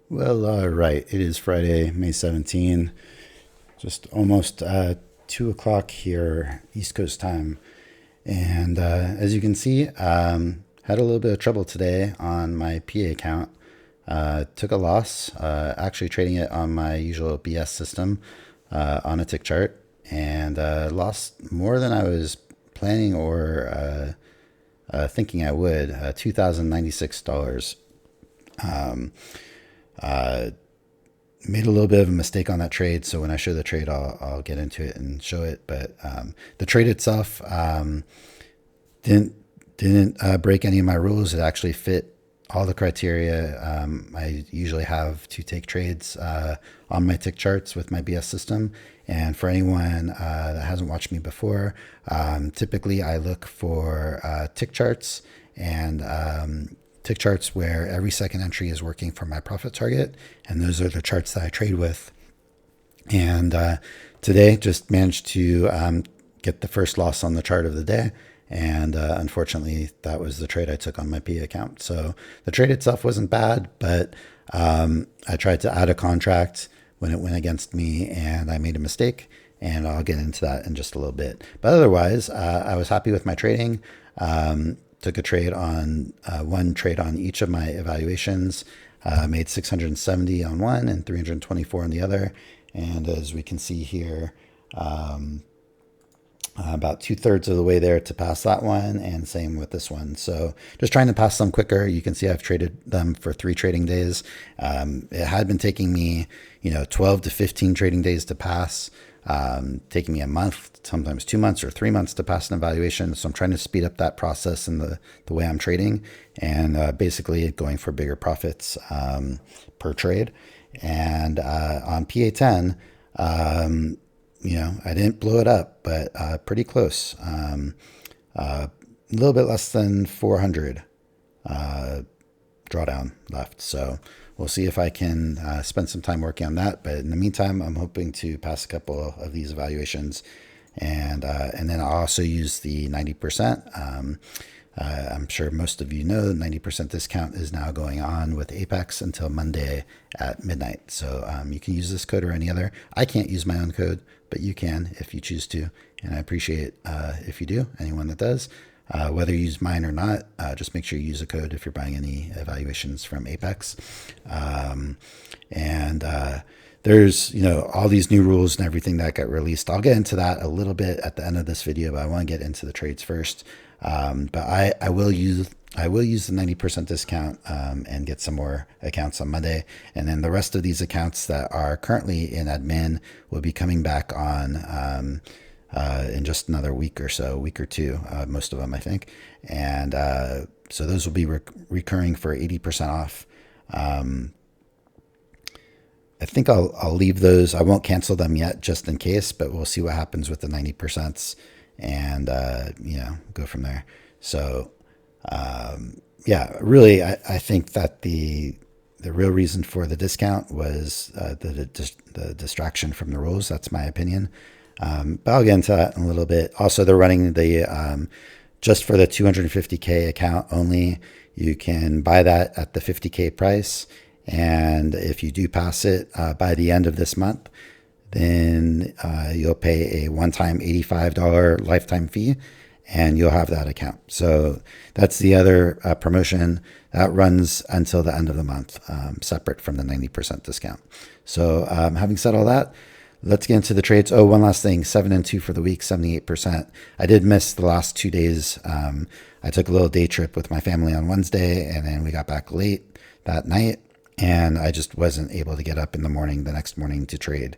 Well, right. It is Friday, May 17th, just almost 2 o'clock here, East Coast time. And as you can see, had a little bit of trouble today on my PA account. Took a loss, actually trading it on my usual BS system on a tick chart, and lost more than I was planning or thinking I would, $2,096. Um, uh, Made a little bit of a mistake on that trade. So when I show the trade, I'll get into it and show it. But the trade itself didn't didn't break any of my rules. It actually fit all the criteria. I usually have to take trades on my tick charts with my BS system. And for anyone that hasn't watched me before, typically I look for tick charts and tick charts where every second entry is working for my profit target. And those are the charts that I trade with. And today just managed to get the first loss on the chart of the day. And unfortunately, that was the trade I took on my P account. So the trade itself wasn't bad, but I tried to add a contract when it went against me and I made a mistake. And I'll get into that in just a little bit. But otherwise, I was happy with my trading. Took a trade on one trade on each of my evaluations, made 670 on one and 324 on the other. And as we can see here, about 2/3 of the way there to pass that one, and same with this one. So just trying to pass them quicker. You can see I've traded them for 3 trading days. It had been taking me, 12 to 15 trading days to pass, taking me a month, sometimes 2 months or 3 months to pass an evaluation. So I'm trying to speed up that process in the way I'm trading, and basically going for bigger profits per trade. And on PA10, I didn't blow it up, but pretty close. A little bit less than 400 drawdown left. So we'll see if I can spend some time working on that. But in the meantime, I'm hoping to pass a couple of these evaluations, and then I'll also use the 90%. I'm sure most of you know 90% discount is now going on with Apex until Monday at midnight. So you can use this code or any other. I can't use my own code, but you can if you choose to. And I appreciate if you do, anyone that does. Whether you use mine or not, just make sure you use a code if you're buying any evaluations from Apex. And there's, all these new rules and everything that got released. I'll get into that a little bit at the end of this video, but I want to get into the trades first. But I will use the 90% discount and get some more accounts on Monday. And then the rest of these accounts that are currently in admin will be coming back on in just another week or so, week or two, most of them, I think. And so those will be recurring for 80% off. I think I'll leave those. I won't cancel them yet, just in case, but we'll see what happens with the 90%, and go from there. So yeah, really, I think that the real reason for the discount was the distraction from the rules. That's my opinion. But I'll get into that in a little bit. Also, they're running the just for the 250K account only. You can buy that at the 50K price. And if you do pass it by the end of this month, then you'll pay a one-time $85 lifetime fee, and you'll have that account. So that's the other promotion that runs until the end of the month, separate from the 90% discount. So having said all that, let's get into the trades. Oh, one last thing, 7 and 2 for the week, 78%. I did miss the last 2 days. I took a little day trip with my family on Wednesday, and then we got back late that night. And I just wasn't able to get up in the next morning to trade.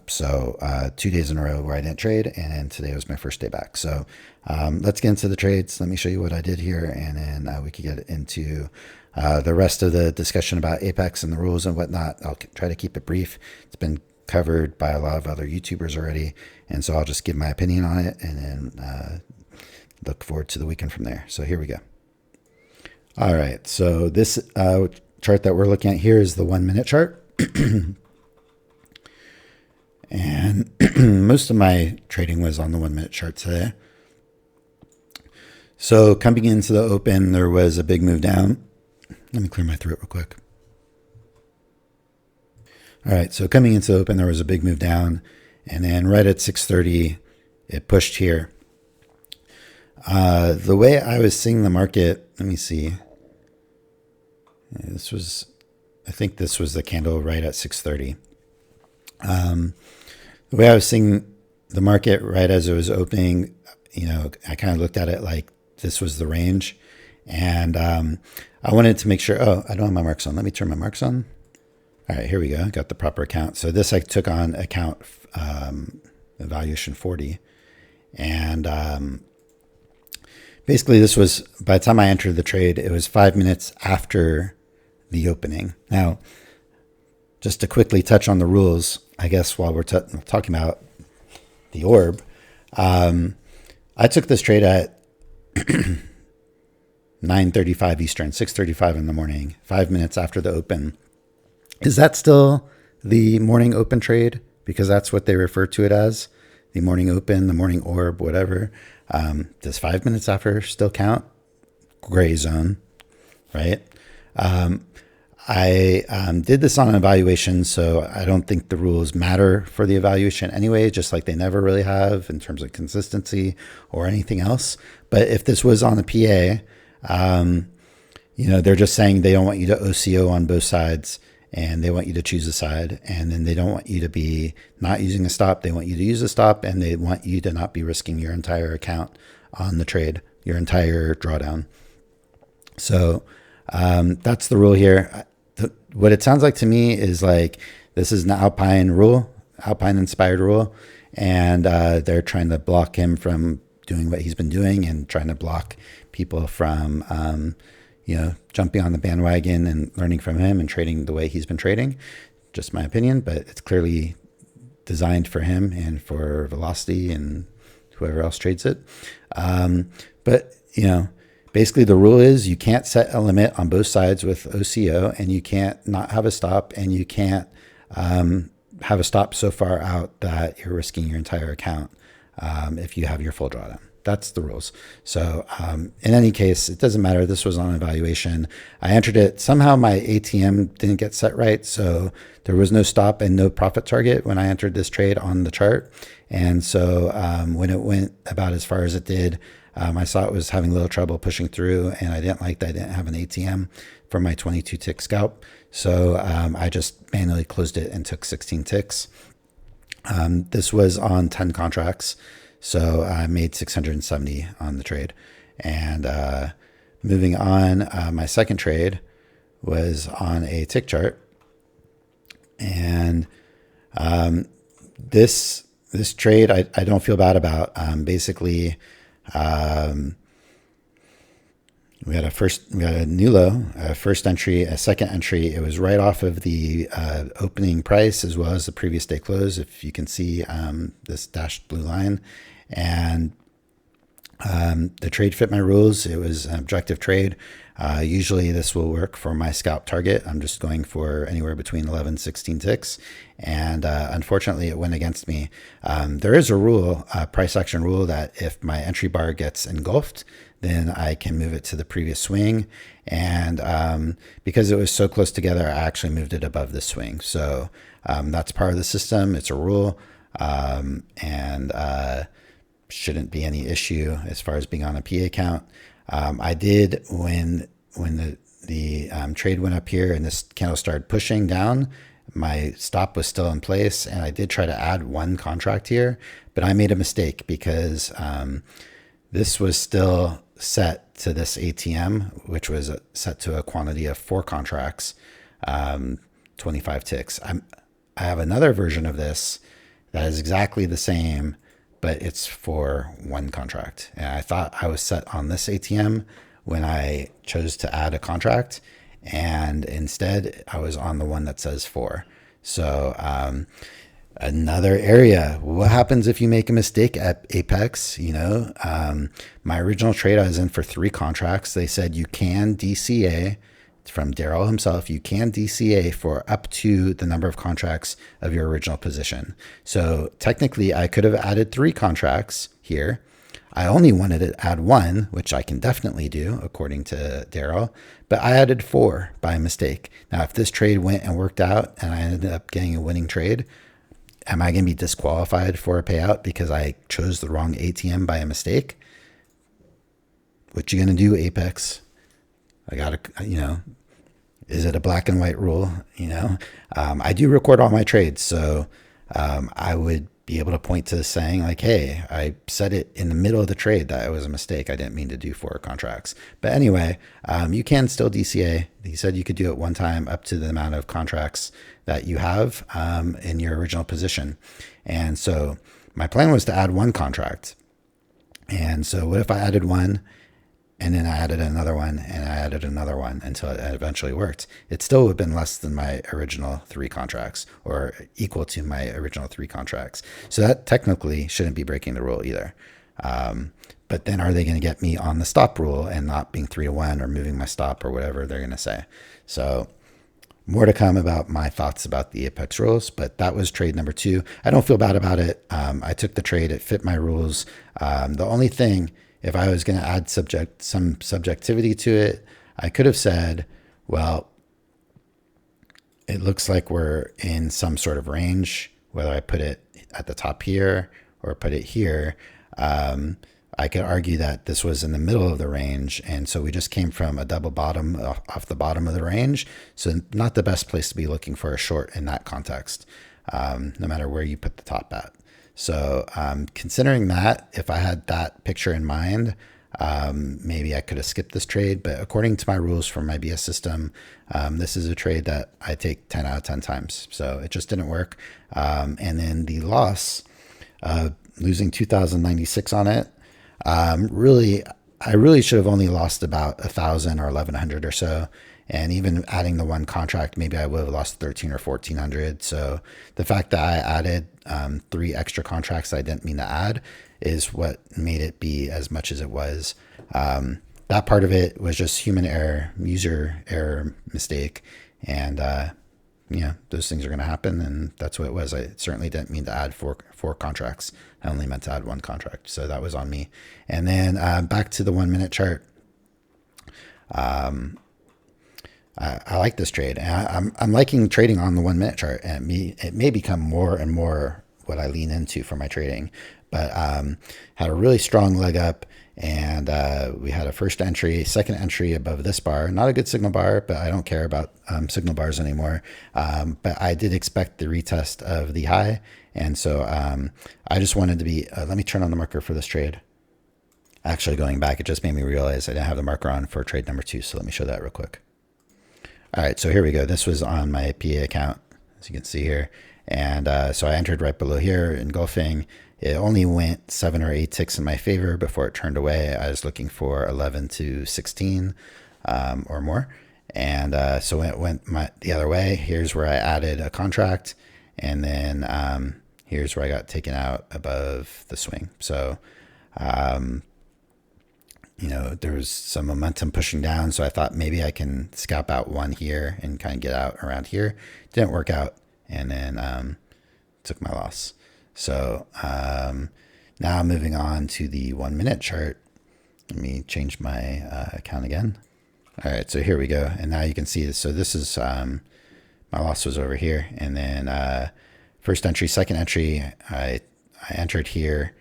So 2 days in a row where I didn't trade, and today was my first day back. So let's get into the trades. Let me show you what I did here, and then we could get into the rest of the discussion about Apex and the rules and whatnot. I'll try to keep it brief. It's been covered by a lot of other YouTubers already, and so I'll just give my opinion on it, and then look forward to the weekend from there. So here we go. All right, so this chart that we're looking at here is the 1 minute chart. And most of my trading was on the 1 minute chart today. So coming into the open, there was a big move down. Let me clear my throat real quick. All right, so coming into the open, there was a big move down, and then right at 6:30, it pushed here. The way I was seeing the market, let me see. I think this was the candle right at 6:30. The way I was seeing the market right as it was opening, I kind of looked at it like this was the range, and I wanted to make sure. Oh, I don't have my marks on. Let me turn my marks on. All right, here we go. Got the proper account. So this I took on account evaluation 40, and basically this was, by the time I entered the trade, it was 5 minutes after the opening. Now, just to quickly touch on the rules, I guess while we're talking about the orb, I took this trade at 9:35 Eastern, 6:35 in the morning, 5 minutes after the open. Is that still the morning open trade? Because that's what they refer to it as, the morning open, the morning orb, whatever. Does 5 minutes after still count? Gray zone, right? I did this on an evaluation, so I don't think the rules matter for the evaluation anyway, just like they never really have in terms of consistency or anything else. But if this was on a PA, they're just saying they don't want you to OCO on both sides, and they want you to choose a side, and then they don't want you to be not using a stop. They want you to use a stop, and they want you to not be risking your entire account on the trade, your entire drawdown. So that's the rule here. What it sounds like to me is like this is an Alpine rule, Alpine inspired rule, and they're trying to block him from doing what he's been doing and trying to block people from jumping on the bandwagon and learning from him and trading the way he's been trading. Just my opinion, but it's clearly designed for him and for Velocity and whoever else trades it. But basically the rule is you can't set a limit on both sides with OCO, and you can't not have a stop, and you can't have a stop so far out that you're risking your entire account if you have your full drawdown. That's the rules. So in any case, it doesn't matter. This was on evaluation. I entered it. Somehow my ATM didn't get set right, so there was no stop and no profit target when I entered this trade on the chart. And so when it went about as far as it did, I saw it was having a little trouble pushing through, and I didn't like that I didn't have an ATM for my 22 tick scalp. So I just manually closed it and took 16 ticks. This was on 10 contracts. So I made 670 on the trade. And moving on, my second trade was on a tick chart. And this trade I don't feel bad about. Basically, we had a new low, a first entry, a second entry. It was right off of the opening price as well as the previous day close. If you can see this dashed blue line, and the trade fit my rules. It was an objective trade. Usually this will work for my scalp target. I'm just going for anywhere between 11, 16 ticks. And unfortunately, it went against me. There is a rule, a price action rule, that if my entry bar gets engulfed, then I can move it to the previous swing. And because it was so close together, I actually moved it above the swing. So that's part of the system. It's a rule. And shouldn't be any issue as far as being on a PA account. I did when the trade went up here and this candle started pushing down, my stop was still in place, and I did try to add one contract here, but I made a mistake because this was still set to this ATM, which was set to a quantity of 4 contracts, 25 ticks. I have another version of this that is exactly the same, but it's for 1 contract. And I thought I was set on this ATM when I chose to add a contract, and instead I was on the one that says 4. So another area, what happens if you make a mistake at Apex? My original trade I was in for 3 contracts. They said you can DCA, from Daryl himself, you can DCA for up to the number of contracts of your original position. So technically I could have added 3 contracts here. I only wanted to add 1, which I can definitely do according to Daryl, but I added 4 by mistake. Now, if this trade went and worked out and I ended up getting a winning trade, am I going to be disqualified for a payout because I chose the wrong ATM by a mistake? What you going to do, Apex? I got to, is it a black and white rule? I do record all my trades, so I would be able to point to saying like, hey, I said it in the middle of the trade that it was a mistake. I didn't mean to do 4 contracts. But anyway, you can still DCA. He said you could do it one time up to the amount of contracts that you have in your original position. And so my plan was to add 1 contract. And so what if I added 1 and then I added another one and I added another one until it eventually worked? It still would have been less than my original 3 contracts, or equal to my original 3 contracts. So that technically shouldn't be breaking the rule either. But then are they going to get me on the stop rule and not being 3-1 or moving my stop or whatever they're going to say? So more to come about my thoughts about the Apex rules, but that was trade number 2. I don't feel bad about it. I took the trade. It fit my rules. The only thing, if I was going to add some subjectivity to it, I could have said, well, it looks like we're in some sort of range, whether I put it at the top here or put it here. I could argue that this was in the middle of the range, and so we just came from a double bottom off the bottom of the range. So not the best place to be looking for a short in that context, no matter where you put the top at. So considering that, if I had that picture in mind, maybe I could have skipped this trade. But according to my rules from my BS system, this is a trade that I take 10 out of 10 times. So it just didn't work. And then the loss, losing 2,096 on it, I really should have only lost about 1,000 or 1,100 or so. And even adding the 1 contract, maybe I would have lost 1,300 or 1,400. So the fact that I added 3 extra contracts I didn't mean to add is what made it be as much as it was. That part of it was just human error, user error, mistake. And, those things are going to happen. And that's what it was. I certainly didn't mean to add four contracts. I only meant to add 1 contract. So that was on me. And then back to the 1-minute chart. I like this trade. And I'm liking trading on the 1-minute chart, and it may become more and more what I lean into for my trading. But had a really strong leg up, and we had a first entry, second entry above this bar. Not a good signal bar, but I don't care about signal bars anymore. But I did expect the retest of the high, and so I just wanted to be. Let me turn on the marker for this trade. Actually, going back, it just made me realize I didn't have the marker on for trade number 2. So let me show that real quick. All right, so here we go. This was on my PA account, as you can see here. And so I entered right below here, engulfing. It only went 7 or 8 ticks in my favor before it turned away. I was looking for 11 to 16 or more. And so it went the other way. Here's where I added a contract. And then here's where I got taken out above the swing. So there was some momentum pushing down, so I thought maybe I can scalp out 1 here and kind of get out around here. Didn't work out, and then took my loss. So now moving on to the 1-minute chart. Let me change my account again. All right, so here we go, and now you can see this. So this is my loss was over here, and then first entry, second entry, I entered here,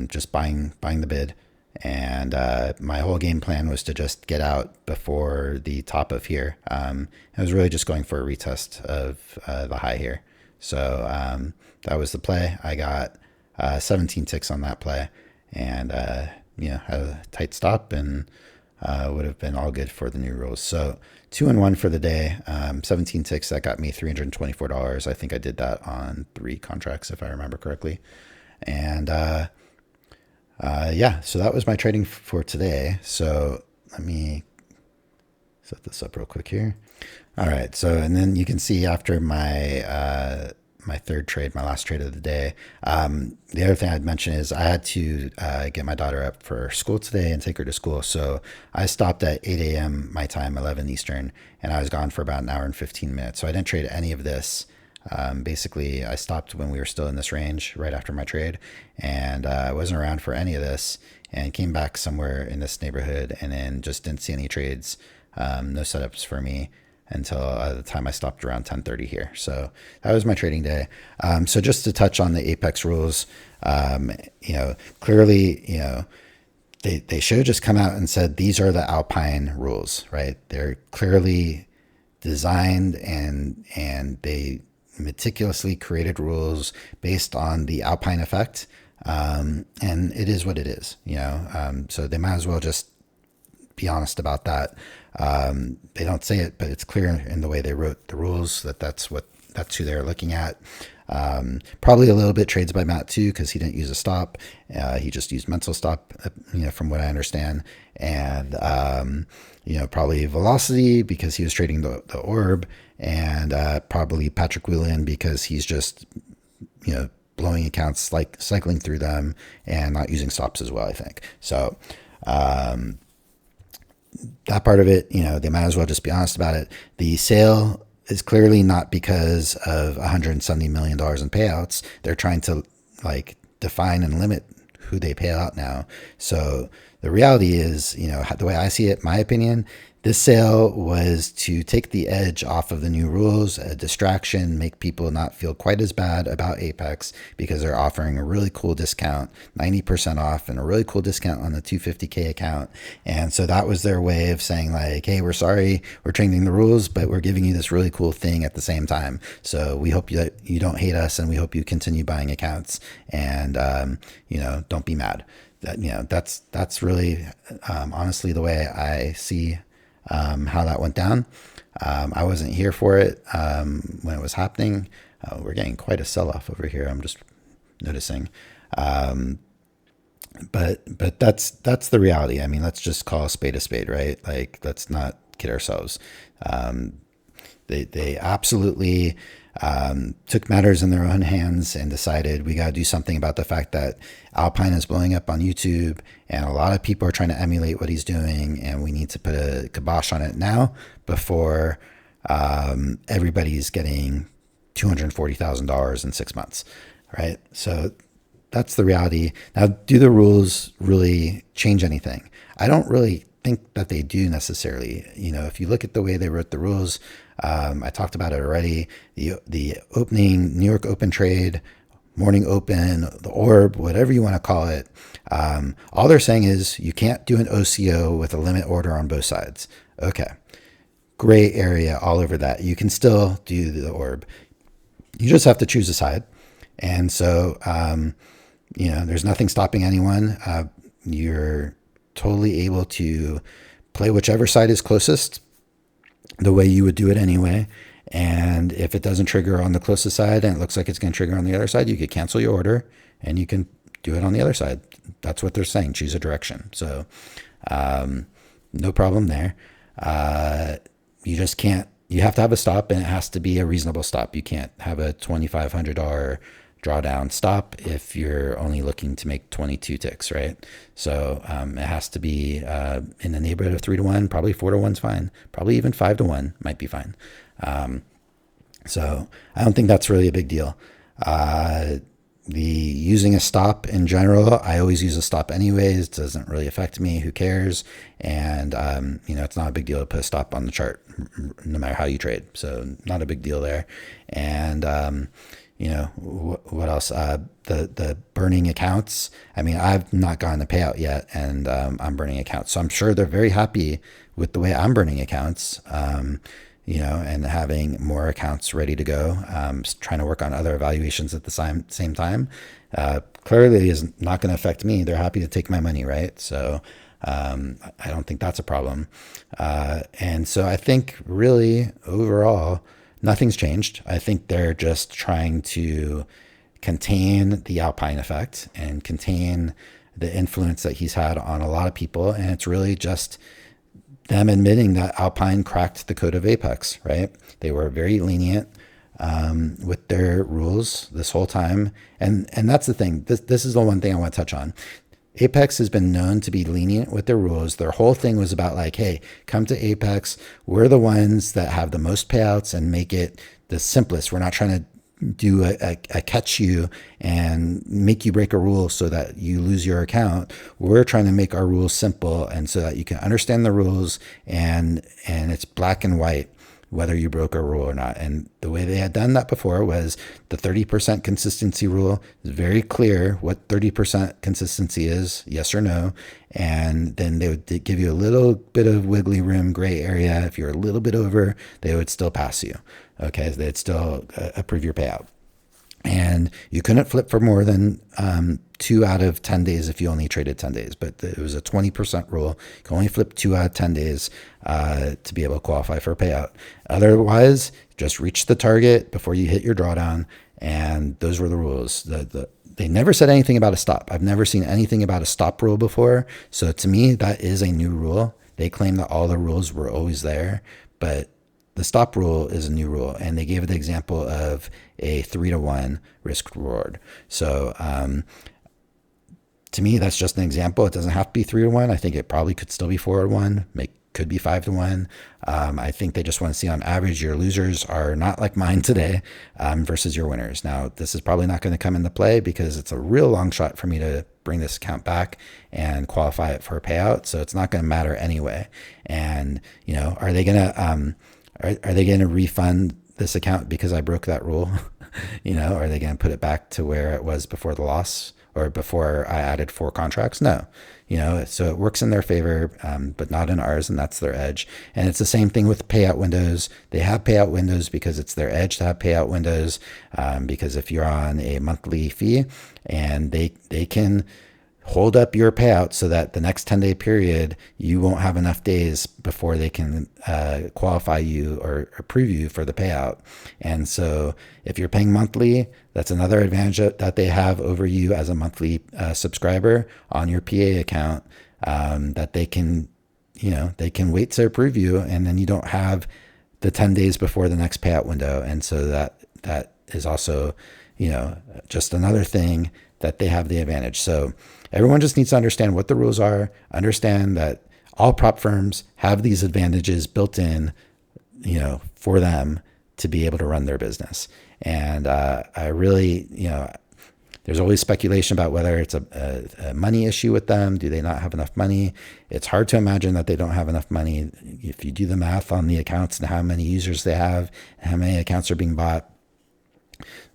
just buying the bid. And my whole game plan was to just get out before the top of here. I was really just going for a retest of the high here. So that was the play. I got 17 ticks on that play, and had a tight stop, and would have been all good for the new rules. So 2-1 for the day, 17 ticks. That got me $324. I think I did that on 3 contracts, if I remember correctly. And so that was my trading for today. So let me set this up real quick here. All right. So, and then you can see after my, my third trade, my last trade of the day, the other thing I'd mention is I had to get my daughter up for school today and take her to school. So I stopped at 8 a.m. my time, 11 Eastern, and I was gone for about an hour and 15 minutes. So I didn't trade any of this Basically, I stopped when we were still in this range right after my trade, and I wasn't around for any of this, and came back somewhere in this neighborhood, and then just didn't see any trades, no setups for me until the time I stopped around 10:30 here. So that was my trading day. So just to touch on the Apex rules, clearly, they should have just come out and said these are the Alpine rules, right? They're clearly designed and they meticulously created rules based on the Alpine effect. And it is what it is, so they might as well just be honest about that. They don't say it, but it's clear in the way they wrote the rules that's who they're looking at. Probably a little bit trades by Matt too, because he didn't use a stop. He just used mental stop, from what I understand. And, probably velocity because he was trading the orb, and probably Patrick Whelan because he's just, blowing accounts, like cycling through them and not using stops as well, I think. So, that part of it, they might as well just be honest about it. The sale is clearly not because of $170 million in payouts. They're trying to define and limit who they pay out now. So the reality is, the way I see it, my opinion, this sale was to take the edge off of the new rules, a distraction, make people not feel quite as bad about Apex because they're offering a really cool discount, 90% off, and a really cool discount on the 250K account. And so that was their way of saying hey, we're sorry, we're changing the rules, but we're giving you this really cool thing at the same time. So we hope you don't hate us, and we hope you continue buying accounts, and don't be mad. That's really honestly the way I see how that went down. I wasn't here for it when it was happening. We're getting quite a sell-off over here, I'm just noticing. But that's the reality. I mean, let's just call a spade, right? Let's not kid ourselves. They absolutely took matters in their own hands and decided we got to do something about the fact that Alpine is blowing up on YouTube, and a lot of people are trying to emulate what he's doing, and we need to put a kibosh on it now before everybody's getting $240,000 in 6 months, right? So that's the reality. Now, do the rules really change anything? I don't really think that they do necessarily. If you look at the way they wrote the rules, I talked about it already. The opening New York Open trade, morning open, the orb, whatever you want to call it. All they're saying is you can't do an OCO with a limit order on both sides. Okay. Gray area all over that. You can still do the orb. You just have to choose a side. And so, there's nothing stopping anyone. You're totally able to play whichever side is closest the way you would do it anyway. And if it doesn't trigger on the closest side and it looks like it's going to trigger on the other side, you could cancel your order and you can do it on the other side. That's what they're saying. Choose a direction. So no problem there. You just can't, you have to have a stop, and it has to be a reasonable stop. You can't have a $2,500 drawdown stop if you're only looking to make 22 ticks, right? So it has to be in the neighborhood of 3-to-1, probably 4-to-1 is fine, probably even 5-to-1 might be fine. So I don't think that's really a big deal. The using a stop in general, I always use a stop anyways. It doesn't really affect me. Who cares? And, it's not a big deal to put a stop on the chart no matter how you trade. So not a big deal there. And, what else? The burning accounts. I mean, I've not gotten a payout yet, and I'm burning accounts. So I'm sure they're very happy with the way I'm burning accounts, and having more accounts ready to go, trying to work on other evaluations at the same time. Clearly is not going to affect me. They're happy to take my money, right? So I don't think that's a problem. And so I think really overall, nothing's changed. I think they're just trying to contain the Alpine effect and contain the influence that he's had on a lot of people. And it's really just them admitting that Alpine cracked the code of Apex, right? They were very lenient with their rules this whole time. And that's the thing. This is the one thing I want to touch on. Apex has been known to be lenient with their rules. Their whole thing was about hey, come to Apex. We're the ones that have the most payouts and make it the simplest. We're not trying to do a catch you and make you break a rule so that you lose your account. We're trying to make our rules simple, and so that you can understand the rules, and it's black and white whether you broke a rule or not. And the way they had done that before was the 30% consistency rule is very clear what 30% consistency is, yes or no. And then they would give you a little bit of wiggly room, gray area. If you're a little bit over, they would still pass you. Okay, they'd still approve your payout. And you couldn't flip for more than 2 out of 10 days if you only traded 10 days. But it was a 20% rule. You can only flip 2 out of 10 days to be able to qualify for a payout. Otherwise, just reach the target before you hit your drawdown. And those were the rules. They never said anything about a stop. I've never seen anything about a stop rule before. So to me, that is a new rule. They claim that all the rules were always there, but the stop rule is a new rule, and they gave the example of a 3-to-1 risk reward. So to me, that's just an example. It doesn't have to be 3-to-1. I think it probably could still be 4-to-1, could be 5-to-1. I think they just want to see on average your losers are not like mine today versus your winners. Now, this is probably not going to come into play because it's a real long shot for me to bring this account back and qualify it for a payout. So it's not going to matter anyway. And, are they going to... Are they going to refund this account because I broke that rule? Are they going to put it back to where it was before the loss or before I added 4 contracts? No. So it works in their favor, but not in ours, and that's their edge. And it's the same thing with payout windows. They have payout windows because it's their edge to have payout windows, because if you're on a monthly fee, and they can hold up your payout so that the next 10-day period, you won't have enough days before they can qualify you or approve you for the payout. And so if you're paying monthly, that's another advantage that they have over you as a monthly subscriber on your PA account, that they can wait to approve you, and then you don't have the 10 days before the next payout window. And so that is also, just another thing that they have the advantage. So everyone just needs to understand what the rules are, understand that all prop firms have these advantages built in, for them to be able to run their business. And I really, there's always speculation about whether it's a money issue with them. Do they not have enough money? It's hard to imagine that they don't have enough money. If you do the math on the accounts and how many users they have, and how many accounts are being bought,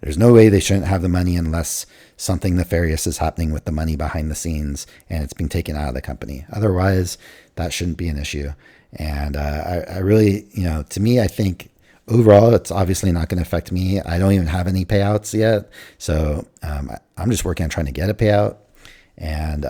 there's no way they shouldn't have the money unless something nefarious is happening with the money behind the scenes and it's being taken out of the company. Otherwise, that shouldn't be an issue. And I really, to me, I think overall, it's obviously not going to affect me. I don't even have any payouts yet. So I'm just working on trying to get a payout. And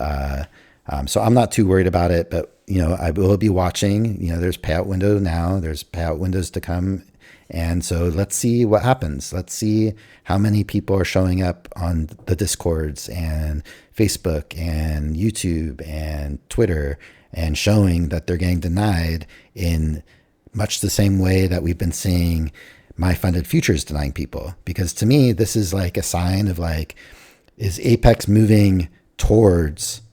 so I'm not too worried about it. But, I will be watching. There's payout window now. There's payout windows to come. And so let's see what happens. Let's see how many people are showing up on the Discords and Facebook and YouTube and Twitter and showing that they're getting denied in much the same way that we've been seeing my funded futures denying people. Because to me, this is like a sign of is Apex moving towards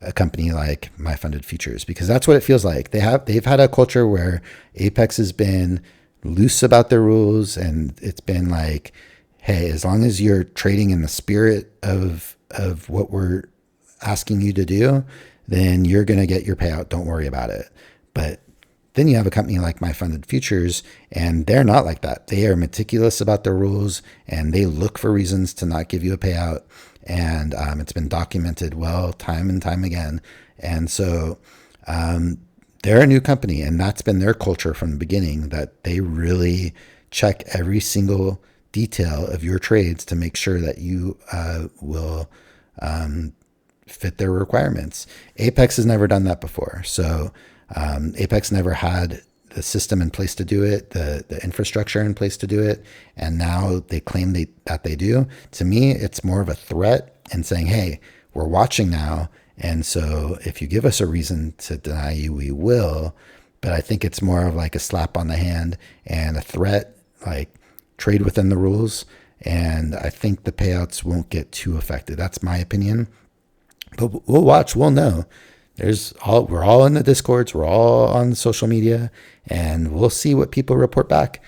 a company like my funded futures? Because that's what it feels like. They've had a culture where Apex has been loose about their rules, and it's been like, hey, as long as you're trading in the spirit of what we're asking you to do, then you're going to get your payout. Don't worry about it. But then you have a company like My Funded Futures, and they're not like that. They are meticulous about their rules, and they look for reasons to not give you a payout. And it's been documented well time and time again. And so they're a new company, and that's been their culture from the beginning, that they really check every single detail of your trades to make sure that you will fit their requirements. Apex has never done that before. So Apex never had the system in place to do it, the infrastructure in place to do it, and now they claim that they do. To me, it's more of a threat and saying, hey, we're watching now, and so if you give us a reason to deny you, we will. But I think it's more of like a slap on the hand and a threat, like trade within the rules. And I think the payouts won't get too affected. That's my opinion. But we'll watch, we'll know. We're all in the Discords, we're all on social media, and we'll see what people report back.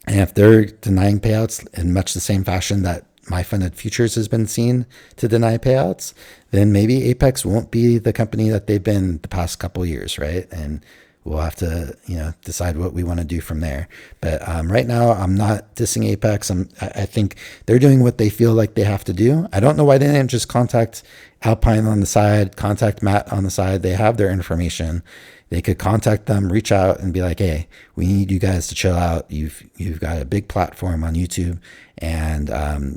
And if they're denying payouts in much the same fashion that my funded futures has been seen to deny payouts, then maybe Apex won't be the company that they've been the past couple of years, right? And we'll have to, decide what we want to do from there. But right now, I'm not dissing Apex. I think they're doing what they feel like they have to do. I don't know why they didn't just contact Alpine on the side, contact Matt on the side. They have their information. They could contact them, reach out, and be like, "Hey, we need you guys to chill out. You've got a big platform on YouTube, and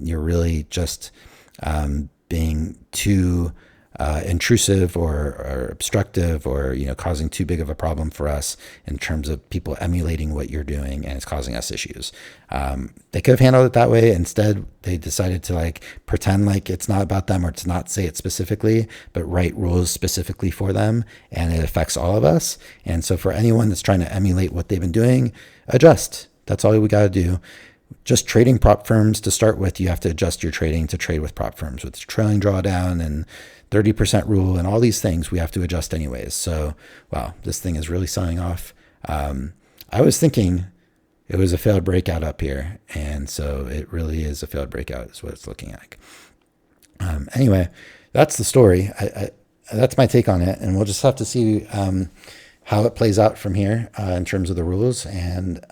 you're really just being too intrusive or obstructive, or causing too big of a problem for us in terms of people emulating what you're doing, and it's causing us issues." They could have handled it that way. Instead, they decided to pretend like it's not about them, or to not say it specifically, but write rules specifically for them, and it affects all of us. And so for anyone that's trying to emulate what they've been doing, adjust. That's all we got to do. Just trading prop firms to start with, you have to adjust your trading to trade with prop firms with trailing drawdown and 30% rule and all these things we have to adjust anyways. So, wow, this thing is really selling off. I was thinking it was a failed breakout up here, and so it really is a failed breakout is what it's looking like. Anyway, that's the story. That's my take on it, and we'll just have to see how it plays out from here in terms of the rules, and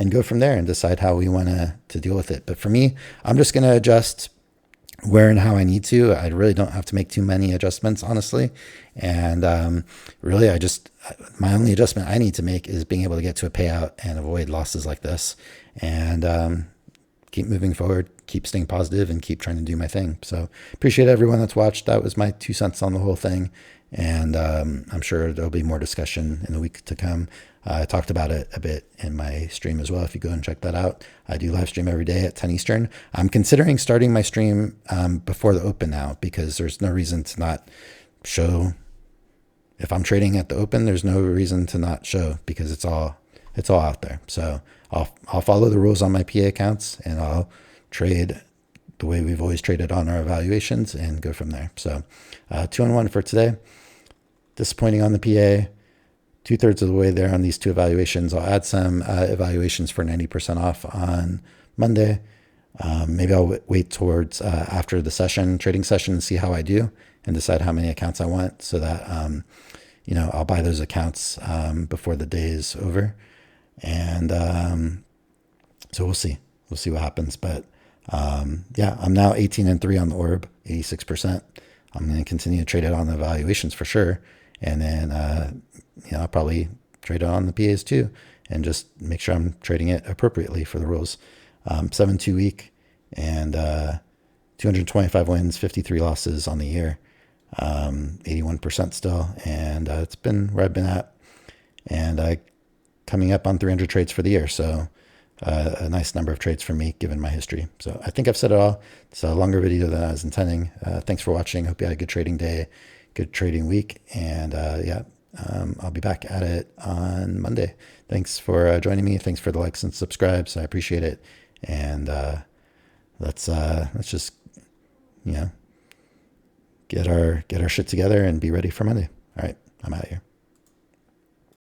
go from there and decide how we want to deal with it. But for me, I'm just going to adjust where and how I need to. I really don't have to make too many adjustments, honestly. And really, my only adjustment I need to make is being able to get to a payout and avoid losses like this, and keep moving forward, keep staying positive, and keep trying to do my thing. So appreciate everyone that's watched. That was my 2 cents on the whole thing. And I'm sure there'll be more discussion in the week to come. I talked about it a bit in my stream as well. If you go and check that out, I do live stream every day at 10 Eastern. I'm considering starting my stream before the open now, because there's no reason to not show. If I'm trading at the open, there's no reason to not show, because it's all out there. So I'll follow the rules on my PA accounts, and I'll trade the way we've always traded on our evaluations and go from there. So 2-on-1 for today. Disappointing on the PA. 2/3 of the way there on these 2 evaluations. I'll add some evaluations for 90% off on Monday. Maybe I'll wait towards after the trading session, and see how I do, and decide how many accounts I want, so that I'll buy those accounts before the day is over. And so we'll see what happens. But yeah, I'm now 18-3 on the orb, 86%. I'm going to continue to trade it on the evaluations for sure. And then, I'll probably trade it on the PAs too, and just make sure I'm trading it appropriately for the rules. 7-2 week, and 225 wins, 53 losses on the year, 81% still. And it's been where I've been at, and coming up on 300 trades for the year. So a nice number of trades for me, given my history. So I think I've said it all. It's a longer video than I was intending. Thanks for watching. Hope you had a good trading day, good trading week. And I'll be back at it on Monday. Thanks for joining me. Thanks for the likes and subscribes. I appreciate it. And let's just get our shit together and be ready for Monday. All right, I'm out of here.